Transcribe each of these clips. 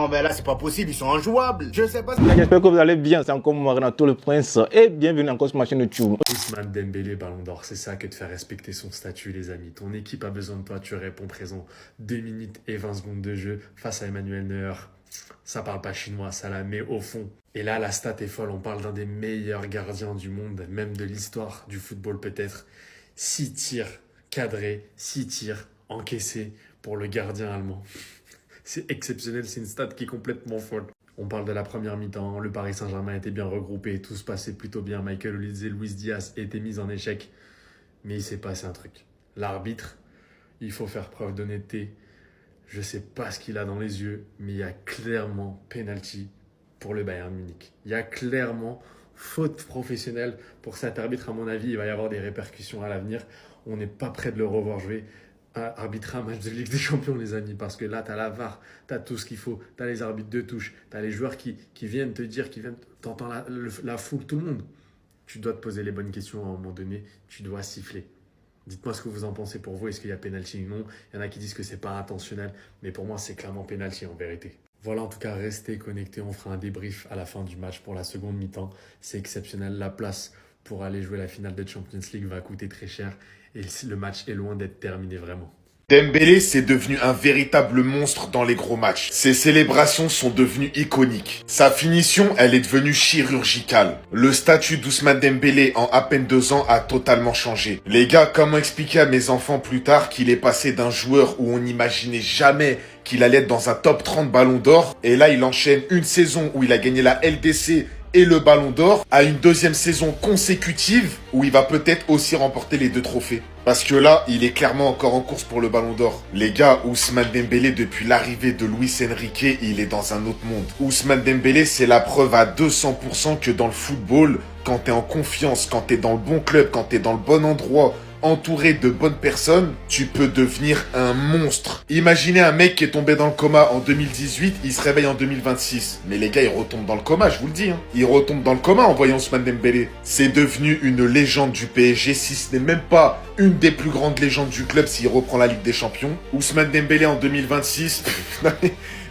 Non mais là c'est pas possible, ils sont injouables. Je sais pas si... J'espère que vous allez bien, c'est encore moi Renato le Prince et bienvenue encore sur ma chaîne YouTube. Ousmane Dembélé, Ballon d'Or, c'est ça que de faire respecter son statut les amis. Ton équipe a besoin de toi, tu réponds présent. 2 minutes et 20 secondes de jeu face à Emmanuel Neuer. Ça parle pas chinois, ça la met au fond. Et là la stat est folle, on parle d'un des meilleurs gardiens du monde, même de l'histoire du football peut-être. 6 tirs cadrés, 6 tirs encaissés pour le gardien allemand. C'est exceptionnel, c'est une stat qui est complètement folle. On parle de la première mi-temps, le Paris Saint-Germain était bien regroupé, tout se passait plutôt bien. Michael Olise et Luis Diaz étaient mis en échec. Mais il s'est passé un truc. L'arbitre, il faut faire preuve d'honnêteté. Je ne sais pas ce qu'il a dans les yeux, mais il y a clairement penalty pour le Bayern Munich. Il y a clairement faute professionnelle pour cet arbitre. À mon avis, il va y avoir des répercussions à l'avenir. On n'est pas prêt de le revoir jouer. Arbitrer un match de Ligue des Champions, les amis, parce que là, tu as la VAR, tu as tout ce qu'il faut, tu as les arbitres de touche, tu as les joueurs qui viennent te dire, t'entends la foule, tout le monde. Tu dois te poser les bonnes questions à un moment donné, tu dois siffler. Dites-moi ce que vous en pensez pour vous, est-ce qu'il y a pénalty ou non? Il y en a qui disent que c'est pas intentionnel, mais pour moi, c'est clairement pénalty en vérité. Voilà, en tout cas, restez connectés, on fera un débrief à la fin du match pour la seconde mi-temps. C'est exceptionnel, la place pour aller jouer la finale de Champions League va coûter très cher et le match est loin d'être terminé vraiment. Dembélé, c'est devenu un véritable monstre dans les gros matchs. Ses célébrations sont devenues iconiques. Sa finition, elle est devenue chirurgicale. Le statut d'Ousmane Dembélé en à peine 2 ans a totalement changé. Les gars, comment expliquer à mes enfants plus tard qu'il est passé d'un joueur où on n'imaginait jamais qu'il allait être dans un top 30 Ballon d'Or, et là il enchaîne une saison où il a gagné la LDC et le Ballon d'Or, à une deuxième saison consécutive où il va peut-être aussi remporter les 2 trophées. Parce que là, il est clairement encore en course pour le Ballon d'Or. Les gars, Ousmane Dembélé, depuis l'arrivée de Luis Enrique, il est dans un autre monde. Ousmane Dembélé, c'est la preuve à 200% que dans le football, quand t'es en confiance, quand t'es dans le bon club, quand t'es dans le bon endroit, entouré de bonnes personnes, tu peux devenir un monstre. Imaginez un mec qui est tombé dans le coma en 2018, il se réveille en 2026. Mais les gars, il retombe dans le coma, je vous le dis. Il retombe dans le coma en voyant Ousmane Dembélé. C'est devenu une légende du PSG, si ce n'est même pas une des plus grandes légendes du club s'il reprend la Ligue des Champions. Ousmane Dembélé en 2026,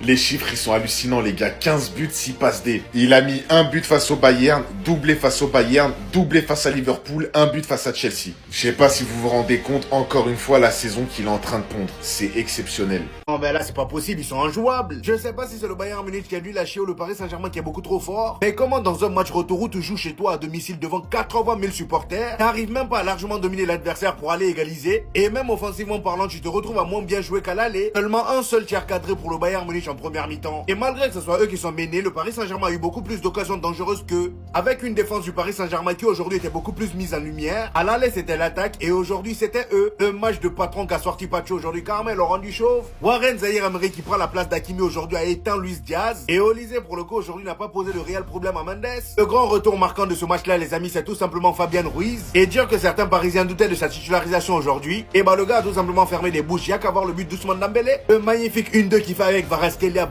les chiffres ils sont hallucinants les gars. 15 buts, 6 passes D. Il a mis 1 but face au Bayern, doublé face au Bayern, doublé face à Liverpool, 1 but face à Chelsea. Je sais pas si vous vous rendez compte, encore une fois, la saison qu'il est en train de pondre. C'est exceptionnel. Non mais là c'est pas possible, ils sont injouables. Je sais pas si c'est le Bayern Munich qui a dû lâcher ou le Paris Saint-Germain qui est beaucoup trop fort. Mais comment dans un match retour où tu joues chez toi à domicile devant 80 000 supporters, t'arrives même pas à largement dominer l'adversaire pour aller égaliser. Et même offensivement parlant, tu te retrouves à moins bien jouer qu'à l'aller. Seulement un seul tir cadré pour le Bayern Munich en première mi-temps. Et malgré que ce soit eux qui sont menés, le Paris Saint-Germain a eu beaucoup plus d'occasions dangereuses qu'eux. Avec une défense du Paris Saint-Germain qui aujourd'hui était beaucoup plus mise en lumière. À l'aller c'était l'attaque et aujourd'hui c'était eux. Le match de patron qu'a sorti Pacho aujourd'hui, Carmel leur rendu chauve. Warren Zahir Emery qui prend la place d'Hakimi aujourd'hui a éteint Luis Diaz. Et Olise pour le coup aujourd'hui n'a pas posé de réel problème à Mendes. Le grand retour marquant de ce match-là les amis c'est tout simplement Fabian Ruiz. Et dire que certains Parisiens doutaient de sa titularisation aujourd'hui, et bah le gars a tout simplement fermé les bouches, il y a qu'à voir le but d'Ousmane Dembélé. Le magnifique 1-2 qu'il fait avec Kvaratskhelia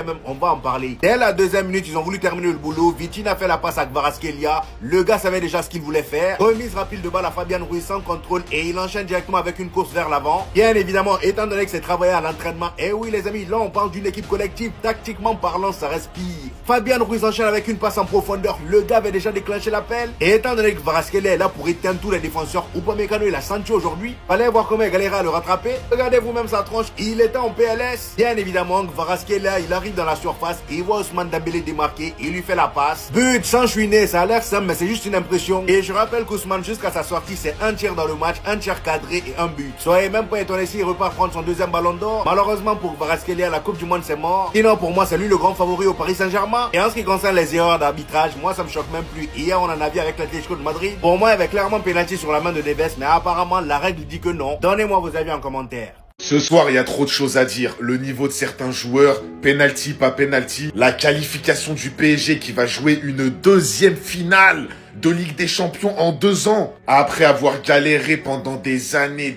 même, on va en parler. Dès la deuxième minute, ils ont voulu terminer le boulot, Vitinha a fait la passe à Kvaratskhelia, le gars savait déjà ce qu'il voulait faire, remise rapide de balle à Fabian Ruiz sans contrôle et il enchaîne directement avec une course vers l'avant. Bien évidemment, étant donné que c'est travaillé à l'entraînement, et oui les amis, là on parle d'une équipe collective, tactiquement parlant ça respire. Fabian Ruiz enchaîne avec une passe en profondeur, le gars avait déjà déclenché l'appel, et étant donné que Kvaratskhelia est là pour éteindre tous les défenseurs, Upamecano il a senti aujourd'hui, fallait voir comment il galérait à le rattraper. Regardez vous-même sa tronche, il était en PLS. Bien évidemment, Kvaratskhelia, il arrive dans la surface, il voit Ousmane Dembélé démarquer, il lui fait la passe. But sans chouiner, ça a l'air simple, mais c'est juste une impression. Et je rappelle qu'Ousmane, jusqu'à sa sortie, c'est un tir dans le match, un tir cadré et un but. Soyez même pas étonnés s'il repart prendre son deuxième ballon d'or. Malheureusement pour Kvaratskhelia, la Coupe du Monde c'est mort. Sinon pour moi, c'est lui le grand favori au Paris Saint-Germain. Et en ce qui concerne les erreurs d'arbitrage, moi ça me choque même plus. Hier on en a vu avec l'Atlético de Madrid. Pour moi, il y avait clairement pénalty sur la main de Neves, mais apparemment la règle dit que non. Donnez-moi vos avis en commentaire. Ce soir, il y a trop de choses à dire. Le niveau de certains joueurs, penalty, pas penalty. La qualification du PSG qui va jouer une deuxième finale de Ligue des Champions en 2 ans. Après avoir galéré pendant des années,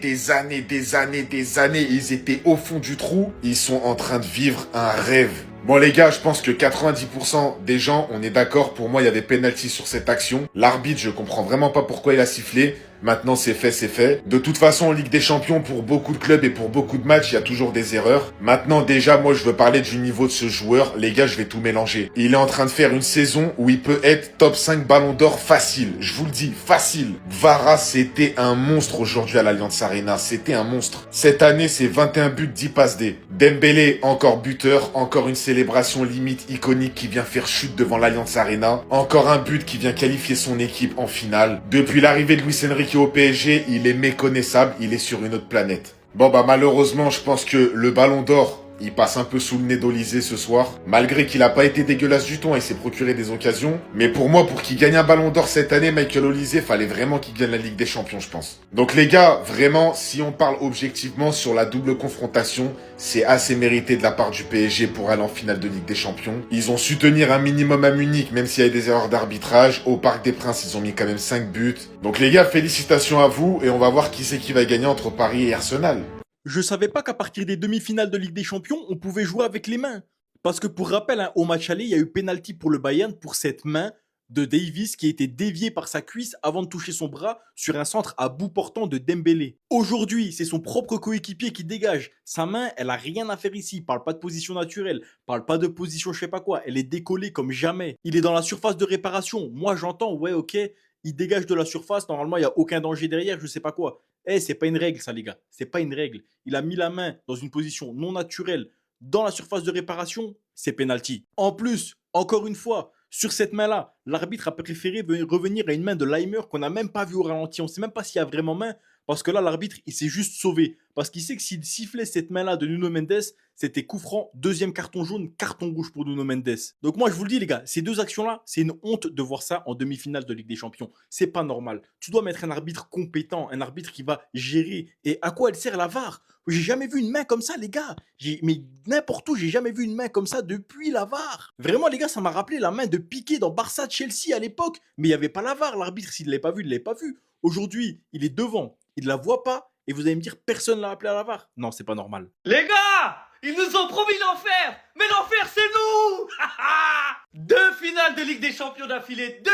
ils étaient au fond du trou. Ils sont en train de vivre un rêve. Bon les gars, je pense que 90% des gens, on est d'accord, pour moi il y avait penalty sur cette action. L'arbitre, je comprends vraiment pas pourquoi il a sifflé. Maintenant, c'est fait, c'est fait. De toute façon, en Ligue des Champions, pour beaucoup de clubs et pour beaucoup de matchs, il y a toujours des erreurs. Maintenant, déjà, moi, je veux parler du niveau de ce joueur. Les gars, je vais tout mélanger. Il est en train de faire une saison où il peut être top 5 ballon d'or facile. Je vous le dis, facile. Vara, c'était un monstre aujourd'hui à l'Allianz Arena. C'était un monstre. Cette année, c'est 21 buts, 10 passes D. Dembélé, encore buteur. Encore une célébration limite iconique qui vient faire chute devant l'Allianz Arena. Encore un but qui vient qualifier son équipe en finale. Depuis l'arrivée de Luis Enrique au PSG, il est méconnaissable. Il est sur une autre planète. Bon, bah, malheureusement, je pense que le ballon d'or, il passe un peu sous le nez d'Olysée ce soir. Malgré qu'il a pas été dégueulasse du tout, hein, il s'est procuré des occasions. Mais pour moi, pour qu'il gagne un ballon d'or cette année, Michael Olysée, fallait vraiment qu'il gagne la Ligue des Champions, je pense. Donc les gars, vraiment, si on parle objectivement sur la double confrontation, c'est assez mérité de la part du PSG pour aller en finale de Ligue des Champions. Ils ont su tenir un minimum à Munich, même s'il y a eu des erreurs d'arbitrage. Au Parc des Princes, ils ont mis quand même 5 buts. Donc les gars, félicitations à vous et on va voir qui c'est qui va gagner entre Paris et Arsenal. Je savais pas qu'à partir des demi-finales de Ligue des Champions, on pouvait jouer avec les mains. Parce que pour rappel, hein, au match aller, il y a eu pénalty pour le Bayern pour cette main de Davies qui a été déviée par sa cuisse avant de toucher son bras sur un centre à bout portant de Dembélé. Aujourd'hui, c'est son propre coéquipier qui dégage. Sa main, elle a rien à faire ici. Parle pas de position naturelle, parle pas de position je sais pas quoi. Elle est décollée comme jamais. Il est dans la surface de réparation. Moi, j'entends, ouais, ok, il dégage de la surface. Normalement, il n'y a aucun danger derrière, je sais pas quoi. C'est pas une règle, ça, les gars. C'est pas une règle. Il a mis la main dans une position non naturelle dans la surface de réparation, c'est penalty. En plus, encore une fois, sur cette main-là, l'arbitre a préféré revenir à une main de Leimer qu'on n'a même pas vu au ralenti. On ne sait même pas s'il y a vraiment main, parce que là, l'arbitre, il s'est juste sauvé. Parce qu'il sait que s'il sifflait cette main-là de Nuno Mendes, c'était coup franc, deuxième carton jaune, carton rouge pour Nuno Mendes. Donc moi, je vous le dis, les gars, ces deux actions-là, c'est une honte de voir ça en demi-finale de Ligue des Champions. C'est pas normal. Tu dois mettre un arbitre compétent, un arbitre qui va gérer. Et à quoi elle sert la VAR? J'ai jamais vu une main comme ça, les gars. Mais n'importe où, j'ai jamais vu une main comme ça depuis la VAR. Vraiment, les gars, ça m'a rappelé la main de Piqué dans Barça-Chelsea à l'époque. Mais il n'y avait pas la VAR. L'arbitre, s'il ne l'avait pas vu, il ne l'avait pas vu. Aujourd'hui, il est devant. Il ne la voit pas. Et vous allez me dire, personne ne l'a appelé à la VAR. Non, c'est pas normal. Les gars, ils nous ont promis l'enfer. Mais l'enfer, c'est nous. 2 finales de Ligue des Champions d'affilée. 2.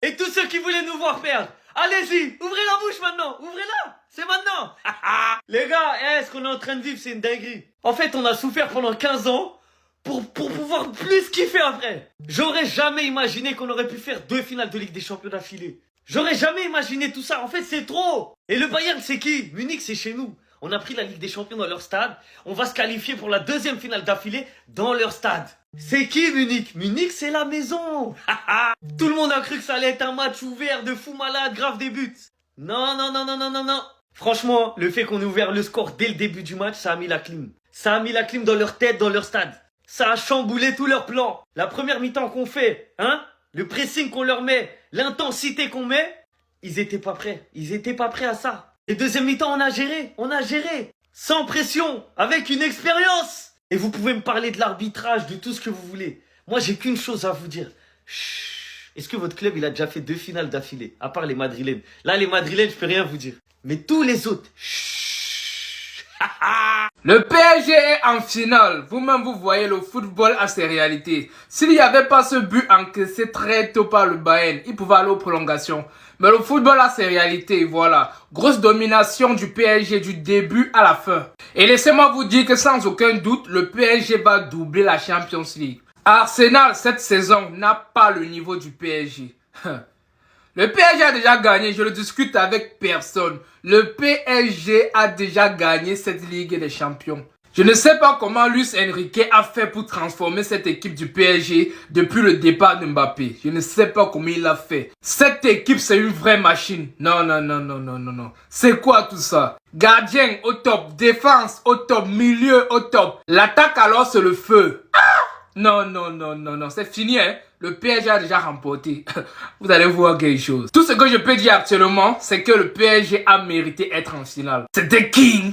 Et tous ceux qui voulaient nous voir perdre, allez-y, ouvrez la bouche maintenant. Ouvrez-la. C'est maintenant. Les gars, ce qu'on est en train de vivre, c'est une dinguerie. En fait, on a souffert pendant 15 ans pour pouvoir plus kiffer après. J'aurais jamais imaginé qu'on aurait pu faire 2 finales de Ligue des Champions d'affilée. J'aurais jamais imaginé tout ça. En fait, c'est trop. Et le Bayern, c'est qui? Munich, c'est chez nous. On a pris la Ligue des Champions dans leur stade. On va se qualifier pour la 2e finale d'affilée dans leur stade. C'est qui Munich? Munich, c'est la maison. Tout le monde a cru que ça allait être un match ouvert de fou malade, grave des buts. Non, non, non, non, non, non, non. Franchement, le fait qu'on ait ouvert le score dès le début du match, ça a mis la clim. Ça a mis la clim dans leur tête, dans leur stade. Ça a chamboulé tous leurs plans. La première mi-temps qu'on fait, le pressing qu'on leur met, l'intensité qu'on met, ils étaient pas prêts. Ils étaient pas prêts à ça. Et deuxième mi-temps, on a géré. Sans pression, avec une expérience. Et vous pouvez me parler de l'arbitrage, de tout ce que vous voulez. Moi, j'ai qu'une chose à vous dire. Chut. Est-ce que votre club, il a déjà fait 2 finales d'affilée? À part les Madrilènes. Là, les Madrilènes, je peux rien vous dire. Mais tous les autres. Chut. Le PSG est en finale. Vous-même, vous voyez le football à ses réalités. S'il n'y avait pas ce but encaissé très tôt par le Bayern, il pouvait aller aux prolongations. Mais le football a ses réalités, voilà. Grosse domination du PSG du début à la fin. Et laissez-moi vous dire que sans aucun doute, le PSG va doubler la Champions League. Arsenal, cette saison, n'a pas le niveau du PSG. Le PSG a déjà gagné, je ne discute avec personne. Le PSG a déjà gagné cette Ligue des Champions. Je ne sais pas comment Luis Enrique a fait pour transformer cette équipe du PSG depuis le départ de Mbappé. Je ne sais pas comment il l'a fait. Cette équipe, c'est une vraie machine. Non, non, non, non, non, non, non. C'est quoi tout ça? Gardien au top, défense au top, milieu au top. L'attaque alors, c'est le feu. Non, non, non, non, non, c'est fini, hein. Le PSG a déjà remporté. Vous allez voir quelque chose. Tout ce que je peux dire actuellement, c'est que le PSG a mérité être en finale. C'était King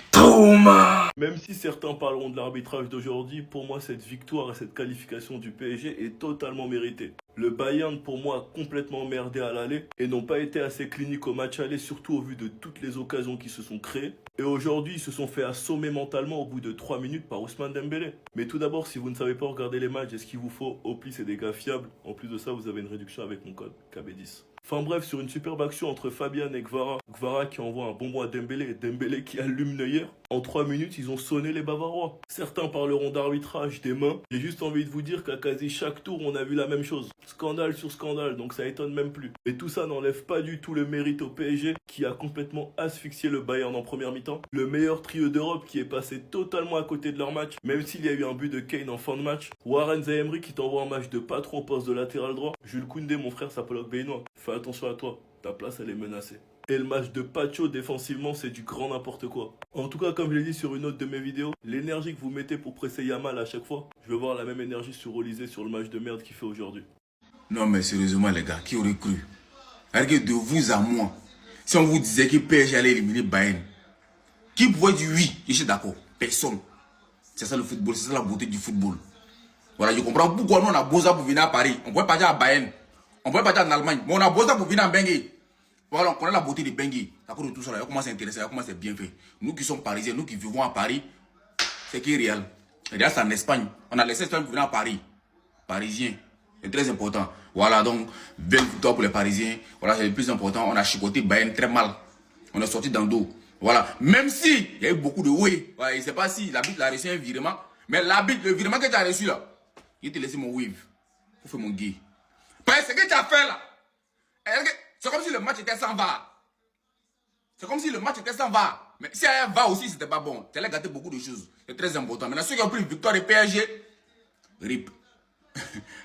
Trauma. Même si certains parleront de l'arbitrage d'aujourd'hui, pour moi, cette victoire et cette qualification du PSG est totalement méritée. Le Bayern, pour moi, a complètement merdé à l'aller et n'ont pas été assez cliniques au match aller, surtout au vu de toutes les occasions qui se sont créées. Et aujourd'hui, ils se sont fait assommer mentalement au bout de 3 minutes par Ousmane Dembélé. Mais tout d'abord, si vous ne savez pas regarder les matchs et ce qu'il vous faut, Oplis et des gars fiables, en plus de ça, vous avez une réduction avec mon code KB10. Enfin bref, sur une superbe action entre Fabian et Gvara. Gvara qui envoie un bonbon à Dembélé et Dembélé qui allume Neuer. En 3 minutes, ils ont sonné les Bavarois. Certains parleront d'arbitrage, des mains. J'ai juste envie de vous dire qu'à quasi chaque tour, on a vu la même chose. Scandale sur scandale, donc ça étonne même plus. Et tout ça n'enlève pas du tout le mérite au PSG qui a complètement asphyxié le Bayern en première mi-temps. Le meilleur trio d'Europe qui est passé totalement à côté de leur match, même s'il y a eu un but de Kane en fin de match. Warren Zaïemri qui t'envoie un match de patron au poste de latéral droit. Jules Koundé, mon frère, s'appelle Bénois. Fais attention à toi, ta place elle est menacée. Et le match de Pacho défensivement, c'est du grand n'importe quoi. En tout cas, comme je l'ai dit sur une autre de mes vidéos, l'énergie que vous mettez pour presser Yamal à chaque fois, je veux voir la même énergie sur Olysée sur le match de merde qu'il fait aujourd'hui. Non mais sérieusement les gars, qui aurait cru? Regardez de vous à moi, si on vous disait que PSG allait éliminer Bayern, qui pouvait dire oui? Je suis d'accord, personne. C'est ça le football, c'est ça la beauté du football. Voilà, je comprends pourquoi nous on a besoin pour venir à Paris. On ne pouvait pas dire à Bayern, on ne pouvait pas dire en Allemagne, mais on a besoin pour venir à Bengue. Voilà, on connaît la beauté de Bengue. À cause de tout ça, là, comment c'est intéressant, comment c'est bien fait. Nous qui sommes parisiens, nous qui vivons à Paris, c'est qui est réel. Réel, c'est en Espagne. On a laissé l'Espagne pour venir à Paris. Parisiens, c'est très important. Voilà, donc, belle victoire pour les Parisiens. Voilà, c'est le plus important. On a chicoté Bayern très mal. On est sorti dans le dos. Voilà, même si il y a eu beaucoup de oui. Voilà, je ne sais pas si l'arbitre a reçu un virement, mais l'arbitre, le virement que tu as reçu là, il t'a laissé mon wave. Pour faire mon gay. Parce que ce que tu as fait là, c'est comme si le match était sans VAR. C'est comme si le match était sans VAR. Mais si il y a un VAR aussi, c'était pas bon. Tu allais gâter beaucoup de choses. C'est très important. Maintenant, ceux qui ont pris une victoire de PSG, RIP.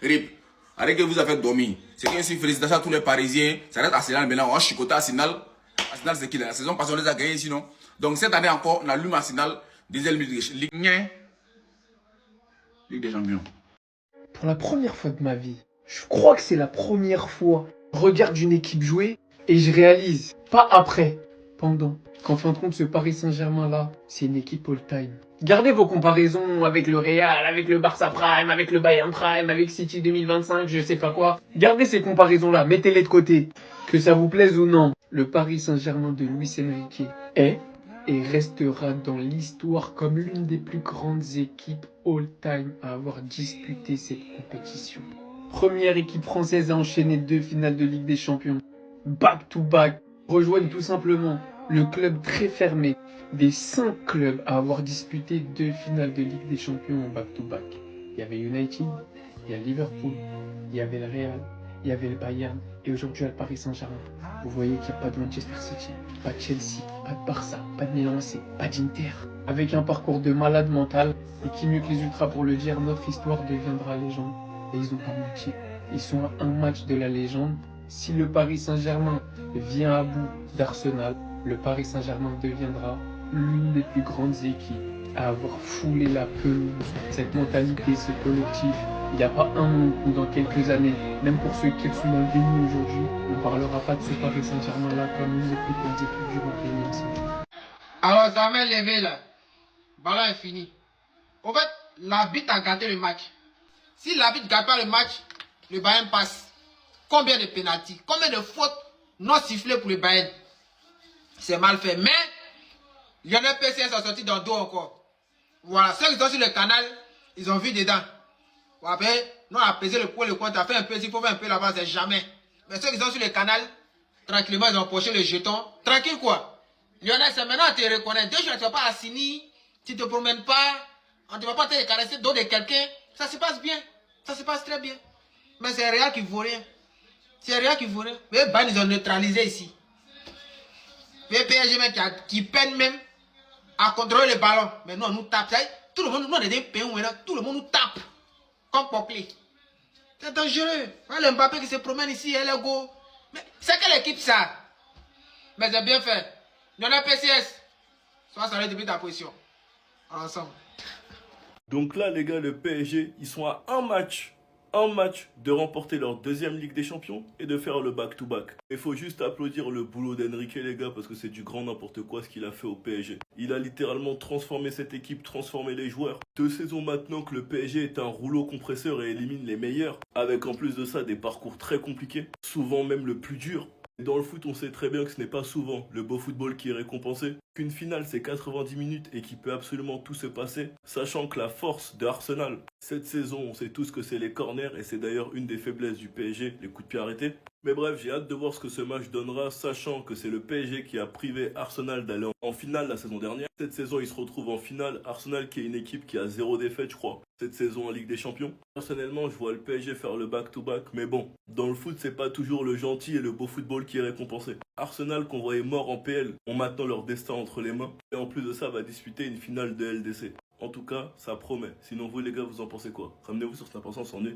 RIP. Arrêtez que vous avez dormi. C'est que félicitations à tous les Parisiens. Ça reste Arsenal maintenant. On a chicoté Arsenal. Arsenal, c'est qui la saison passée, on les a gagnés sinon. Donc cette année encore, on allume Arsenal. Deuxième Ligue des Champions. Pour la première fois de ma vie, je crois que c'est la première fois, je regarde une équipe jouer et je réalise, pas après, pendant, qu'en fin de compte, ce Paris Saint-Germain là, c'est une équipe all-time. Gardez vos comparaisons avec le Real, avec le Barça Prime, avec le Bayern Prime, avec City 2025, je sais pas quoi. Gardez ces comparaisons là, mettez-les de côté. Que ça vous plaise ou non, le Paris Saint-Germain de Luis Enrique est et restera dans l'histoire comme l'une des plus grandes équipes all-time à avoir disputé cette compétition. Première équipe française à enchaîner 2 finales de Ligue des Champions. Back-to-back. Rejoignent tout simplement le club très fermé des 5 clubs à avoir disputé 2 finales de Ligue des Champions en back-to-back. Il y avait United, il y a Liverpool, il y avait le Real, il y avait le Bayern et aujourd'hui il y a le Paris Saint-Germain. Vous voyez qu'il n'y a pas de Manchester City, pas de Chelsea, pas de Barça, pas de Milan AC, pas d'Inter. Avec un parcours de malade mental et qui mieux que les ultras pour le dire, notre histoire deviendra légende. Et ils n'ont pas menti. Ils sont à un match de la légende. Si le Paris Saint-Germain vient à bout d'Arsenal, le Paris Saint-Germain deviendra l'une des plus grandes équipes à avoir foulé la pelouse. Cette mentalité, ce collectif, il n'y a pas un monde où dans quelques années, même pour ceux qui sont dans le déni aujourd'hui, on ne parlera pas de ce Paris Saint-Germain-là comme une des plus grandes équipes du 21e siècle. Alors, ça va lever là. Ballon est fini. En fait, l'arbitre a gardé le match. Si l'arbitre ne garde pas le match, le Bayern passe. Combien de pénaltys, combien de fautes non sifflées pour le Bayern? C'est mal fait. Mais, Lionel PCS a sorti dans le dos encore. Voilà, ceux qui sont sur le canal, ils ont vu dedans. Après, nous on a pesé le poids, le compte, a fait un peu, s'il faut faire un peu là-bas, c'est jamais. Mais ceux qui sont sur le canal, tranquillement, ils ont poché le jeton. Tranquille quoi. Lionel, c'est maintenant, tu te reconnais. 2 jours, tu ne vas pas à Sini, tu ne te promènes pas, on ne va pas te caresser le dos de quelqu'un. Ça se passe bien. Ça se passe très bien. Mais c'est Real qui vaut rien. C'est Real qui vaut rien. Mais ils ont neutralisé ici. Mais PSG même qui peine même à contrôler le ballon. Mais nous, on nous tape. Tout le monde, nous, on est des pays où tout le monde nous tape. Comme Poclé. C'est dangereux. Le Mbappé qui se promène ici, elle est go. Mais c'est quelle équipe ça? Mais c'est bien fait. Nous, on a PCS. Sois salué depuis ta position. Ensemble. Donc là, les gars, le PSG, ils sont à un match de remporter leur 2e Ligue des Champions et de faire le back-to-back. Il faut juste applaudir le boulot d'Enrique, les gars, parce que c'est du grand n'importe quoi ce qu'il a fait au PSG. Il a littéralement transformé cette équipe, transformé les joueurs. 2 saisons maintenant que le PSG est un rouleau compresseur et élimine les meilleurs, avec en plus de ça des parcours très compliqués, souvent même le plus dur. Dans le foot, on sait très bien que ce n'est pas souvent le beau football qui est récompensé. Qu'une finale, c'est 90 minutes et qu'il peut absolument tout se passer, sachant que la force de Arsenal, cette saison, on sait tous que c'est les corners et c'est d'ailleurs une des faiblesses du PSG, les coups de pied arrêtés. Mais bref, j'ai hâte de voir ce que ce match donnera, sachant que c'est le PSG qui a privé Arsenal d'aller en finale la saison dernière. Cette saison, ils se retrouvent en finale. Arsenal qui est une équipe qui a 0 défaite, je crois, cette saison en Ligue des Champions. Personnellement, je vois le PSG faire le back-to-back, mais bon, dans le foot, c'est pas toujours le gentil et le beau football qui est récompensé. Arsenal, qu'on voyait mort en PL, ont maintenant leur destin entre les mains, et en plus de ça, va disputer une finale de LDC. En tout cas, ça promet. Sinon, vous les gars, vous en pensez quoi? Ramenez-vous sur Snap Ensemble, s'ennuie.